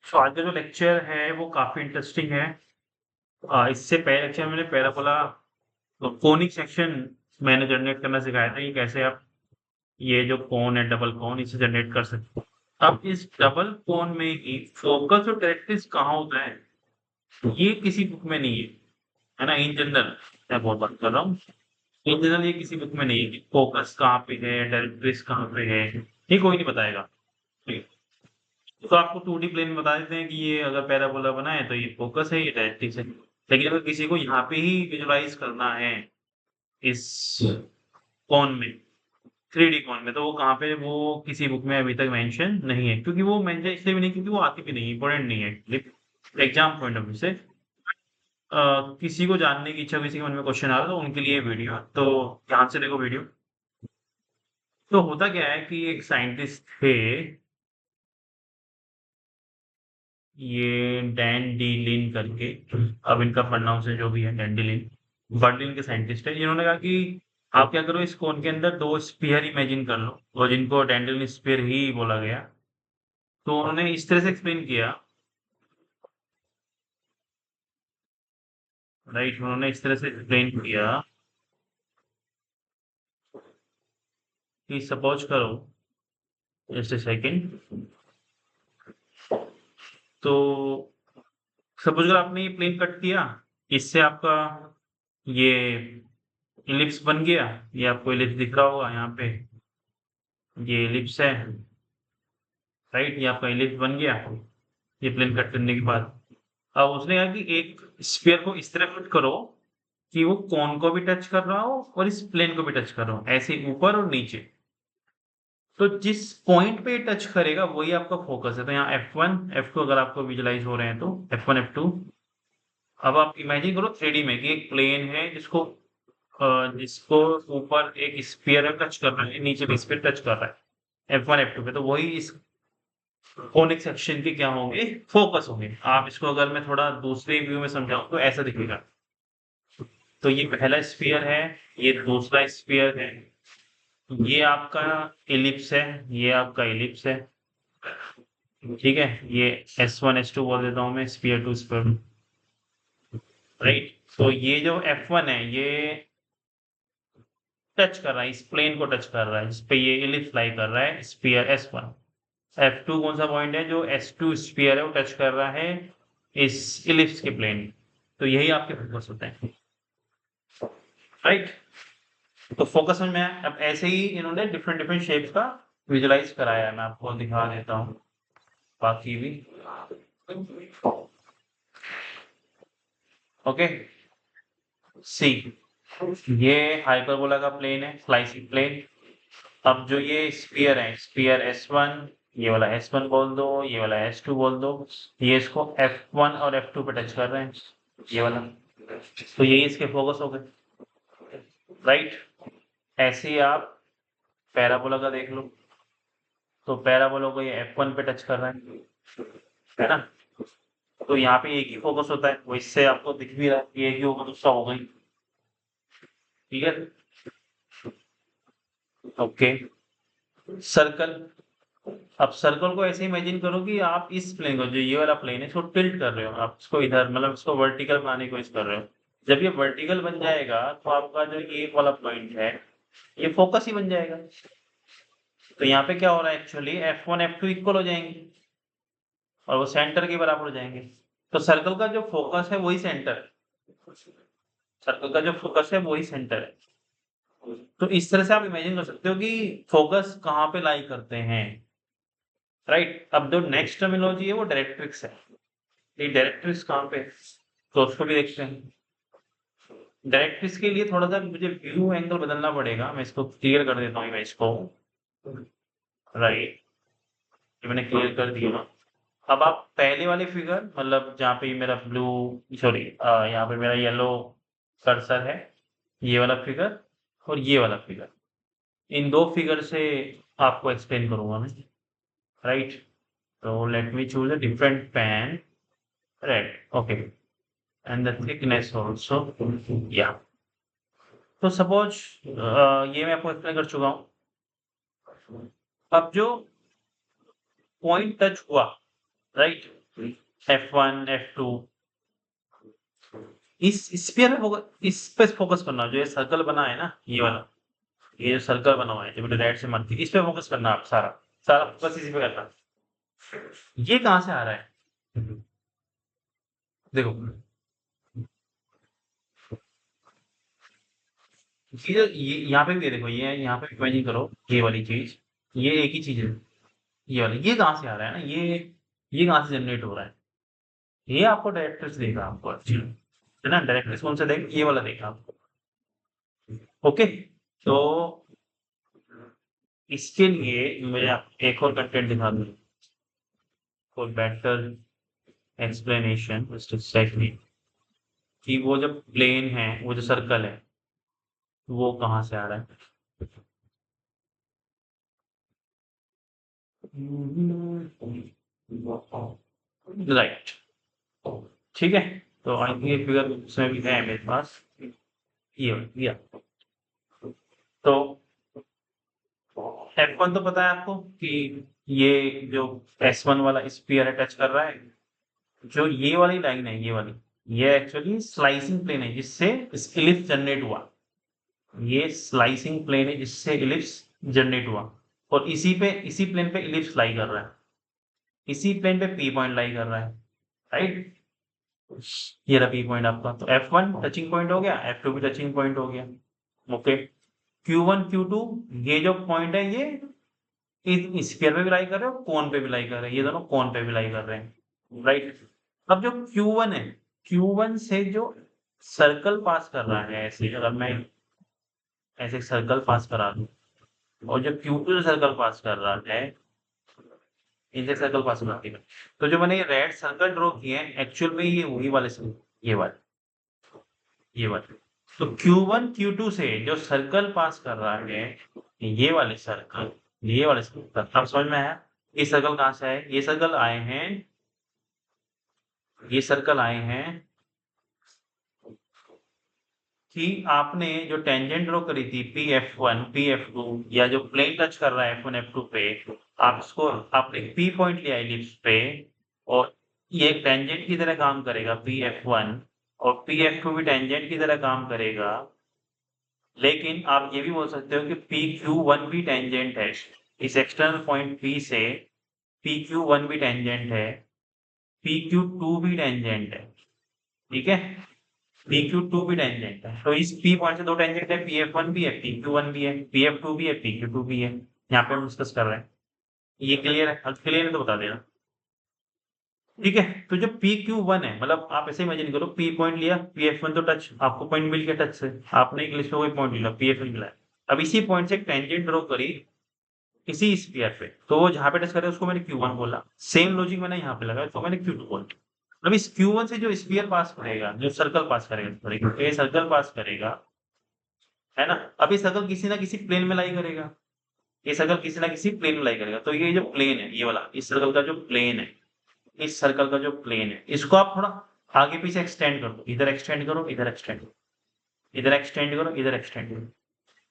तो आज का जो लेक्चर है वो काफ़ी इंटरेस्टिंग है। इससे पहले लेक्चर में मैंने पैराबोला तो कोनिक सेक्शन मैंने जनरेट करना सिखाया था कि कैसे आप ये जो कोन है डबल कोन इसे जनरेट कर सकते हो। अब इस डबल कोन में ही फोकस और डायरेक्ट्रिक्स कहाँ होता है, ये किसी बुक में नहीं है ना? इन जनरल मैं बहुत बात कर रहा हूँ। इन जनरल ये किसी बुक में नहीं है कि फोकस कहाँ पे है, डायरेक्ट्रिक्स कहाँ पे है, ये कोई नहीं बताएगा। ठीक है। तो आपको 2D प्लेन में बता देते हैं कि ये अगर पैराबोला बना है तो ये फोकस है, ये डायरेक्ट्रिक्स है। लेकिन अगर किसी को यहाँ पे ही विजुलाइज करना है इस कॉन में, 3D कॉन में, तो वो कहाँ पे, वो किसी बुक में अभी तक मेंशन नहीं है, क्योंकि वो मेंशन इसलिए भी नहीं क्योंकि वो आती भी नहीं, इंपॉर्टेंट नहीं है एग्जाम पॉइंट ऑफ व्यू से। किसी को जानने की इच्छा, किसी के मन में क्वेश्चन आ रहा है तो उनके लिए वीडियो है। तो ध्यान से देखो वीडियो। तो होता क्या है कि एक साइंटिस्ट थे, ये डैन डी लिन करके, अब इनका प्रोनाउंसिएशन जो भी है, डैन डी लिन, बर्लिन के साइंटिस्ट है। इन्होंने कहा कि आप क्या करो, इस कोन के अंदर दो स्फीयर इमेजिन कर लो, और जिनको डैंडेलिन स्फीयर ही बोला गया। तो उन्होंने इस तरह से एक्सप्लेन किया, राइट, उन्होंने इस तरह से एक्सप्लेन किया कि सपोज करो, जस्ट ए सेकेंड, तो सपोज करो आपने ये प्लेन कट किया, इससे आपका ये इलिप्स बन गया। ये आपको इलिप्स दिख रहा होगा यहाँ पे, ये इलिप्स है, राइट, ये आपका इलिप्स बन गया ये प्लेन कट करने के बाद। अब उसने कहा कि एक स्फीयर को इस तरह कट करो कि वो कोन को भी टच कर रहा हो और इस प्लेन को भी टच कर रहा हो, ऐसे ऊपर और नीचे। तो जिस पॉइंट पे टच करेगा वही आपका फोकस है। तो यहाँ F1 F2 अगर आपको विजुलाइज हो रहे हैं तो F1 F2। अब आप इमेजिन करो 3D में कि एक प्लेन है जिसको ऊपर एक स्फीयर टच कर रहा है, नीचे भी स्फीयर टच कर रहा है F1 F2 पे। तो वही इस कोनिक सेक्शन के क्या होंगे, फोकस होंगे। आप इसको अगर मैं थोड़ा दूसरे व्यू में समझाऊं तो ऐसा दिखेगा। तो ये पहला स्फीयर है, ये दूसरा स्फीयर है, ये आपका इलिप्स है, ये आपका इलिप्स है, ठीक है। ये S1 S2 बोल देता हूँ मैं, स्फीयर टू स्फीयर, राइट। तो ये जो F1 है ये टच कर रहा है, इस प्लेन को टच कर रहा है जिसपे ये इलिप्स लाई कर रहा है, स्फीयर S1। F2 कौन सा पॉइंट है, जो S2 स्फीयर है वो टच कर रहा है इस इलिप्स के प्लेन। तो यही आपके फोकस होते हैं, राइट। तो फोकस में अब ऐसे ही इन्होंने डिफरेंट डिफरेंट शेप्स का विजुलाइज कराया है। मैं आपको दिखा देता हूँ बाकी भी, ओके। सी, ये हाइपरबोला का प्लेन है, स्लाइसिंग प्लेन। अब जो ये स्फीयर है, स्फीयर S1, ये वाला S1 बोल दो, ये वाला S2 बोल दो, ये इसको F1 और F2 पे टच कर रहे हैं, ये वाला। तो यही इसके फोकस हो गए, राइट। ऐसे ही आप पैराबोला का देख लो, तो पैराबोला को ये F1 पे टच कर रहा है ना? तो यहाँ पे एक ही फोकस होता है, वो इससे आपको दिख भी रहा है कि एक ही होगा, दूसरा होगा ही, ठीक है। Okay, circle. अब सर्कल को ऐसे इमेजिन करो कि आप इस प्लेन को, जो ये वाला प्लेन है, इसको टिल्ट कर रहे हो, आप इसको इधर, मतलब इसको वर्टिकल बनाने की कोशिश कर रहे हो। जब ये वर्टिकल बन जाएगा तो आपका जो ये वाला पॉइंट है ये फोकस ही बन जाएगा। तो यहाँ पे क्या हो रहा है, एक्चुअली F1 F2 इक्वल हो जाएंगे और वो सेंटर के बराबर हो जाएंगे। तो सर्कल का जो फोकस है वही सेंटर है, सर्कल का जो फोकस है वही सेंटर है। तो इस तरह से आप इमेजिन कर सकते हो कि फोकस कहाँ पे लाई करते हैं, राइट। अब जो नेक्स्ट टर्मिनोलॉजी है वो डायरेक्ट्रिक्स है। ये डायरेक्ट्रिक्स कहाँ पे है? तो उसको भी देखते हैं। डायरेक्ट्रिक्स के लिए थोड़ा सा मुझे व्यू एंगल बदलना पड़ेगा, मैं इसको क्लियर कर देता हूँ इमेज को, राइट। ये मैंने क्लियर कर दिया। अब आप पहले वाले फिगर, मतलब जहाँ पे मेरा ब्लू, सॉरी, यहाँ पे मेरा येलो कर्सर है, ये वाला फिगर और ये वाला फिगर, इन दो फिगर से आपको एक्सप्लेन करूंगा मैं, राइट। तो let me choose a different pen, red, okay, and the thickness also, yeah. तो सपोज ये मैं आपको एक्सप्लेन कर चुका हूँ। अब जो पॉइंट टच हुआ, राइट, F1 F2, इस स्फीयर में इस पे फोकस करना, जो ये सर्कल बना है ना, ये वाला, ये जो सर्कल बना हुआ है जो मैंने रेड से मार्क किया, इस पे फोकस करना, आप सारा सारा फोकस इसी पे करना। ये कहाँ से आ रहा है? देखो, ये यहाँ पे भी देखो, ये यहाँ पे इमेजिन करो, ये वाली चीज, ये एक ही चीज है, ये वाली, ये कहाँ से आ रहा है ना, ये कहाँ से जनरेट हो रहा है? ये आपको डायरेक्ट्रिक्स देगा, आपको एक्चुअली, है ना, डायरेक्ट्रिक्स कौन सा देगा? ये वाला देगा आपको। ओके, तो इसके लिए मैं आपको एक और कंटेंट दिखा दूँ for better explanation, just exactly, कि वो जब प्लेन है, वो जो सर्कल है, वो कहाँ से आ रहा है। राइट, ठीक है, तो आई थिंक ये फिगर उसमें भी है मेरे पास, ये तो F1 तो पता है आपको कि ये जो S1 वाला स्फीयर है टच कर रहा है, जो ये वाली लाइन है, ये वाली, ये एक्चुअली स्लाइसिंग प्लेन है जिससे इलिप्स जनरेट हुआ। ये स्लाइसिंग प्लेन है जिससे इलिप्स जनरेट हुआ, और इसी प्लेन पे इलिप्स लाई कर रहा है, इसी प्लेन पे पी पॉइंट लाई कर रहा है, राइट। ये रहा पी पॉइंट आपका, तो F1 टचिंग पॉइंट हो गया, F2 भी टचिंग पॉइंट हो गया। ओके, Q1 Q2, ये जो पॉइंट है, ये इस स्फीयर पे भी लाई कर रहे हो, कोन पे भी लाई कर रहे हैं, ये दोनों कोन पे भी लाई कर रहे हैं, राइट। अब जो Q1 है, Q1 से जो सर्कल पास कर रहा है, ऐसे अगर मैं ऐसे सर्कल पास करा दूं, और जो Q2 से सर्कल पास कर रहा है, इनसे सर्कल पास कर रहा है, तो जो मैंने ये रेड सर्कल ड्रॉ किए हैं, एक्चुअल में ये वही वाले ये वाले, तो Q1 Q2 से जो सर्कल पास कर रहा है, ये वाले सर्कल, अब समझ में आया? ये सर्कल कहाँ से आए? ये सर्कल आए हैं कि आपने जो टेंजेंट ड्रॉ करी थी PF1 PF2, या जो प्लेन टच कर रहा है F1 F2 पे, आप उसको आपने P पॉइंट लिया इलिप्स पे, और ये एक टेंजेंट की तरह काम करेगा PF1, और PF2 भी टेंजेंट की तरह काम करेगा। लेकिन आप ये भी बोल सकते हो कि PQ1 भी टेंजेंट है, इस एक्सटर्नल पॉइंट P से PQ1 भी टेंजेंट है, PQ2 भी टेंजेंट है, ठीक है? PQ2 भी टेंजेंट है, तो इस P पॉइंट से दो टेंजेंट है, PF1 भी है, PQ1 भी है, PF2 भी है, PQ2 भी है, यहाँ पे हम डिस्कस कर रहे हैं। ये क्लियर है? क्लियर है तो बता देना, ठीक है। तो जो PQ1 है, मतलब आप ऐसे इमेजिन करो, P पॉइंट लिया, PF1 तो टच, आपको पॉइंट मिल गया टच से, आपने एक लिस्ट में कोई पॉइंट लिया, PF1 मिला है। अब इसी पॉइंट से एक टेंजेंट ड्रॉ करी इसी स्फीयर पे, तो वो जहाँ पे टच करे उसको मैंने Q1 बोला, सेम लॉजिक मैंने यहाँ पे लगाया, तो मैंने Q2 बोला। अब इस Q1 से जो स्फीयर पास करेगा, जो सर्कल पास करेगा, सॉरी, ये सर्कल पास करेगा, है ना? अब ये सर्कल किसी ना किसी प्लेन में लाई करेगा, ये सर्कल किसी ना किसी प्लेन में लाई करेगा, तो ये जो प्लेन है, ये वाला, इस सर्कल का जो प्लेन है, इस सर्कल का जो प्लेन है, इसको आप थोड़ा आगे पीछे एक्सटेंड कर दो, इधर एक्सटेंड करो, इधर एक्सटेंड करो, इधर एक्सटेंड करो, इधर एक्सटेंड करो,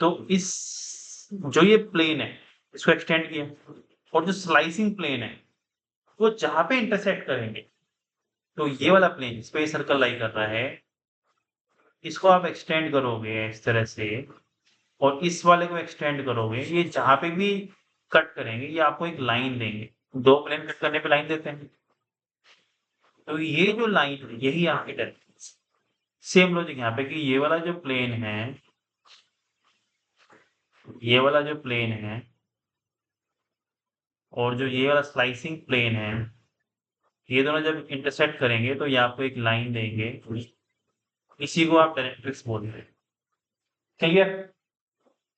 तो इस जो ये प्लेन है, इसको एक्सटेंड किया, और जो स्लाइसिंग प्लेन है, वो जहां पे इंटरसेक्ट करेंगे, तो ये वाला प्लेन इस पे सर्कल लाई कर रहा है, इसको आप एक्सटेंड करोगे इस तरह से, और इस वाले को एक्सटेंड करोगे, ये जहां पे भी कट करेंगे, ये आपको एक लाइन देंगे, दो प्लेन कट करने पे लाइन देते हैं, तो ये जो लाइन है, यही आपकी डायरेक्शन। सेम लॉजिक यहाँ पे कि ये वाला जो प्लेन है, ये वाला जो प्लेन है, और जो ये वाला स्लाइसिंग प्लेन है, ये दोनों जब इंटरसेक्ट करेंगे, तो ये आपको एक लाइन देंगे, इसी को आप डायरेक्ट्रिक्स बोलते हैं, ठीक है?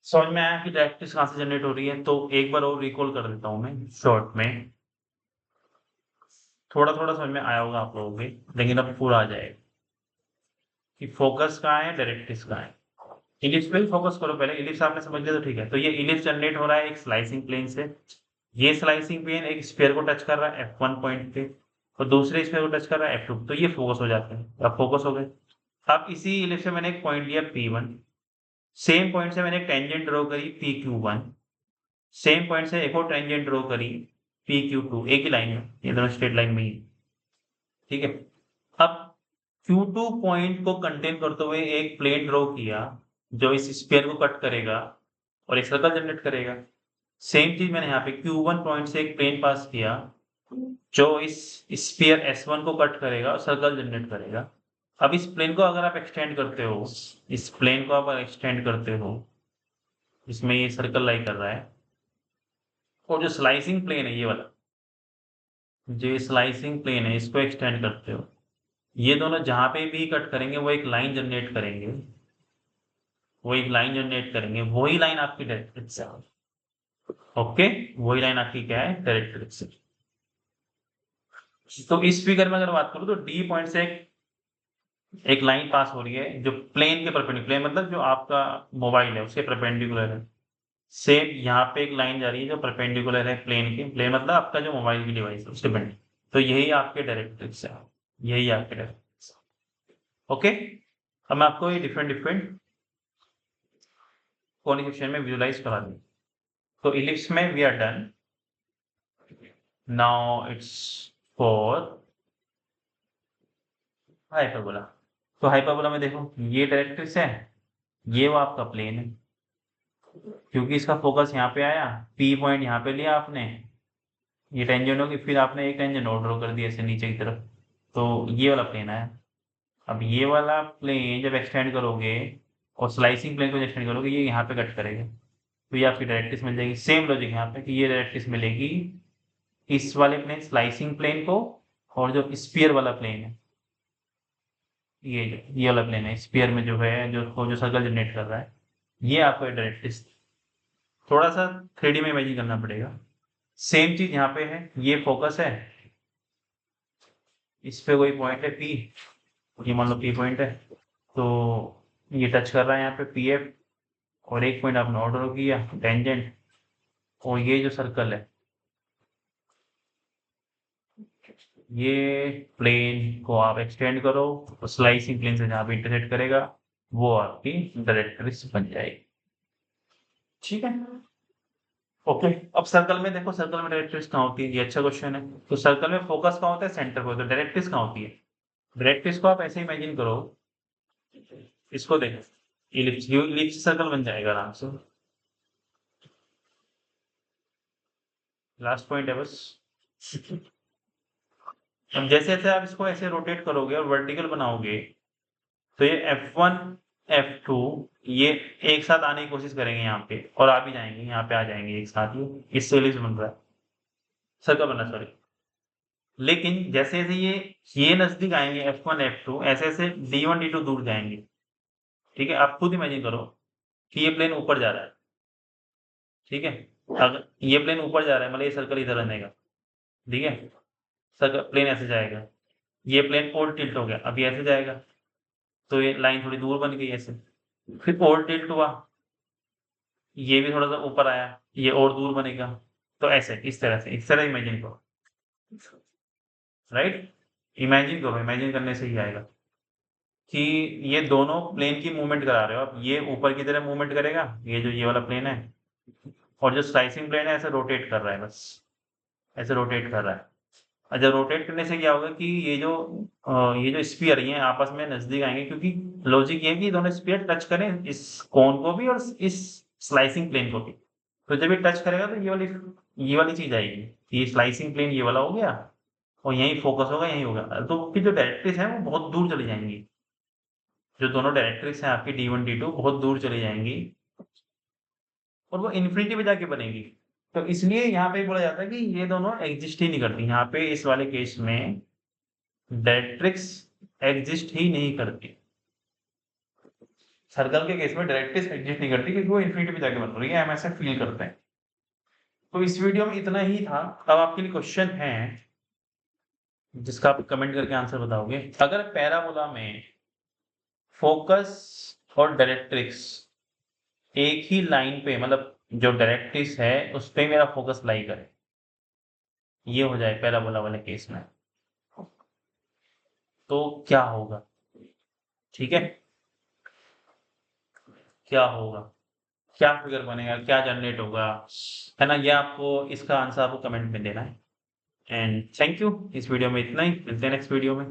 समझ में आया कि डायरेक्ट्रिक्स कहाँ से जनरेट हो रही है? तो एक बार और रिकॉल कर देता हूँ मैं शॉर्ट में, थोड़ा थोड़ा समझ में आया होगा आप लोगों के, लेकिन अब पूरा आ जाएगा कि फोकस कहाँ है, डायरेक्ट्रिक्स कहाँ है। इलिप्स पे ही फोकस करो पहले, इलिप्स आपने समझ लिया तो ठीक है। तो ये इलिप्स जनरेट हो रहा है एक स्लाइसिंग प्लेन से, ये स्लाइसिंग प्लेन एक स्फीयर को टच कर रहा है F1 पॉइंट पे, और दूसरे स्फीयर को टच कर रहा है F2, तो ये फोकस हो जाते हैं, अब फोकस हो गए। अब इसी इलिप्स से मैंने एक पॉइंट लिया P1, सेम पॉइंट से मैंने एक टेंजेंट ड्रॉ करी PQ1, सेम पॉइंट से एक और टेंजेंट ड्रॉ करी PQ2 एक ही लाइन में, ये दोनों स्ट्रेट लाइन में ही, ठीक है। अब Q2 पॉइंट को कंटेन करते हुए एक प्लेन ड्रॉ किया जो इस स्फीयर को कट करेगा और एक सर्कल जनरेट करेगा। सेम चीज मैंने यहाँ पे Q1 पॉइंट से एक प्लेन पास किया जो इस स्फीयर S1 को कट करेगा और सर्कल जनरेट करेगा। अब इस प्लेन को अगर आप एक्सटेंड करते हो, इस प्लेन को आप एक्सटेंड करते हो, इसमें ये सर्कल लाई कर रहा है, और जो स्लाइसिंग प्लेन है ये वाला, जो स्लाइसिंग प्लेन है इसको एक्सटेंड करते हो, ये दोनों जहां पे भी कट करेंगे वो एक लाइन जनरेट करेंगे, वो एक लाइन जनरेट करेंगे, वही लाइन आपकी डायरेक्ट्रिक्स है। ओके, वही लाइन आपकी क्या है, डायरेक्ट्रिक्स है। तो इस फिगर में अगर बात करूं तो डी पॉइंट से एक लाइन पास हो रही है जो प्लेन के परपेंडिकुलर, मतलब जो आपका मोबाइल है उसके परपेंडिकुलर है। सेम यहाँ पे एक लाइन जा रही है जो परपेंडिकुलर है प्लेन के, प्लेन मतलब आपका जो मोबाइल की डिवाइस है उसके पेंडिकुलर, तो यही आपके डायरेक्ट्रिक्स है, यही आपके डायरेक्ट्रिक्स। ओके, अब मैं आपको ये डिफरेंट डिफरेंट कॉनिक सेक्शन में विजुलाइज करा दूं। तो इलिप्स में we are done, now it's for hyperbola. तो हाइपरबोला में देखो ये डायरेक्ट्रिक्स है, ये वो आपका प्लेन है, क्योंकि इसका फोकस यहाँ पे आया, पी पॉइंट यहाँ पे लिया आपने, ये टेंजेंट होगी, फिर आपने एक टेंजेंट और ड्रॉ कर दिया ऐसे नीचे की तरफ, तो ये वाला प्लेन आया। अब ये वाला प्लेन जब एक्सटेंड करोगे और स्लाइसिंग प्लेन को एक्सटेंड करोगे, ये यहाँ पे कट करेगा, तो ये आपकी डायरेक्ट्रिक्स मिल जाएगी। सेम लॉजिक यहाँ पे कि ये डायरेक्ट्रिक्स मिलेगी इस वाले प्लेन स्लाइसिंग प्लेन को, और जो स्फीयर वाला प्लेन है, ये वाला प्लेन है स्फीयर में जो है, जो सर्कल जनरेट कर रहा है, ये आपको डायरेक्ट्रिक्स। थोड़ा सा 3D में इमेजिन करना पड़ेगा। सेम चीज यहाँ पे है, ये फोकस है, इस पे कोई पॉइंट है P, ये मान लो P पॉइंट है, तो ये टच कर रहा है यहाँ पे PF, और एक पॉइंट आपने और ड्रॉ किया टेंजेंट, और ये जो सर्कल है, ये प्लेन को आप एक्सटेंड करो और स्लाइसिंग प्लेन से जहाँ पे इंटरसेक्ट करेगा वो आपकी डायरेक्ट्रिक्स बन जाएगी। ठीक है, ओके। अब सर्कल में देखो, सर्कल में डायरेक्ट्रिक्स कहाँ होती है, ये अच्छा क्वेश्चन है। तो सर्कल में फोकस कहाँ होता है, सेंटर पे, तो डायरेक्ट्रिक्स कहाँ होती है। डायरेक्ट्रिक्स को आप ऐसे इमेजिन करो, इसको देखो, इलिप्स सर्कल बन जाएगा आराम से, लास्ट पॉइंट है बस। अब जैसे जैसे आप इसको ऐसे रोटेट करोगे और वर्टिकल बनाओगे, तो ये F1 F2 ये एक साथ आने की कोशिश करेंगे यहाँ पे, और आ भी जाएंगे, यहाँ पे आ जाएंगे एक साथ, ये इससे इलिप्स बन रहा है, सर्कल बना, सॉरी। लेकिन जैसे जैसे ये नजदीक आएंगे F1 F2, ऐसे ऐसे D1 D2 दूर जाएंगे। ठीक है, आप खुद इमेजिन करो कि ये प्लेन ऊपर जा रहा है, ठीक है, अगर ये प्लेन ऊपर जा रहा है मतलब ये सर्कल इधर रहेगा, ठीक है, सर्कल प्लेन ऐसे जाएगा, ये प्लेन और टिल्ट हो गया, अब ये ऐसे जाएगा, तो ये लाइन थोड़ी दूर बन गई ऐसे, फिर और टिल्ट हुआ, ये भी थोड़ा सा ऊपर आया, ये और दूर बनेगा, तो ऐसे इस तरह से, इस तरह इमेजिन करो, राइट। इमेजिन करो, इमेजिन करने से ही आएगा कि ये दोनों प्लेन की मूवमेंट करा रहे हो आप, ये ऊपर की तरह मूवमेंट करेगा, ये जो ये वाला प्लेन है, और जो स्लाइसिंग प्लेन है ऐसे रोटेट कर रहा है, बस ऐसे रोटेट कर रहा है। और जब रोटेट करने से क्या होगा कि ये जो स्फीयर ये आपस में नजदीक आएंगे, क्योंकि लॉजिक ये है कि दोनों स्फीयर टच करें, इस कोन को भी और इस स्लाइसिंग प्लेन को भी, तो जब ये टच करेगा तो ये वाली चीज आएगी, ये स्लाइसिंग प्लेन ये वाला हो गया, और यही फोकस होगा, यही होगा, तो फिर जो डायरेक्ट्रिक्स है वो बहुत दूर चली जाएंगी, जो दोनों डायरेक्ट्रिक्स हैं आपकी D1 D2 बहुत दूर चली जाएंगी, और वो इन्फिनिटी पे जाके बनेगी। तो इसलिए यहाँ पे बोला जाता है कि ये दोनों एग्जिस्ट ही नहीं करती, यहाँ पे इस वाले केस में डायरेक्ट्रिक्स एग्जिस्ट ही नहीं करती। सर्कल के केस में डायरेक्ट्रिक्स एग्जिस्ट नहीं करती क्योंकि वो इन्फिनिटी पे जाके बन रही है, हम ऐसा फील करते हैं। तो इस वीडियो में इतना ही था। अब आपके लिए क्वेश्चन है जिसका आप कमेंट करके आंसर बताओगे। अगर पैराबोला में फोकस और डायरेक्ट्रिक्स एक ही लाइन पे, मतलब जो डायरेक्ट्रिक्स है उस पे मेरा फोकस लाई करे, ये हो जाए पैराबोला वाले केस में, तो क्या होगा, ठीक है, क्या होगा। क्या फिगर बनेगा, क्या जनरेट होगा, है ना? ये आपको इसका आंसर आपको कमेंट में देना है। एंड थैंक यू, इस वीडियो में इतना ही, मिलते हैं नेक्स्ट वीडियो में।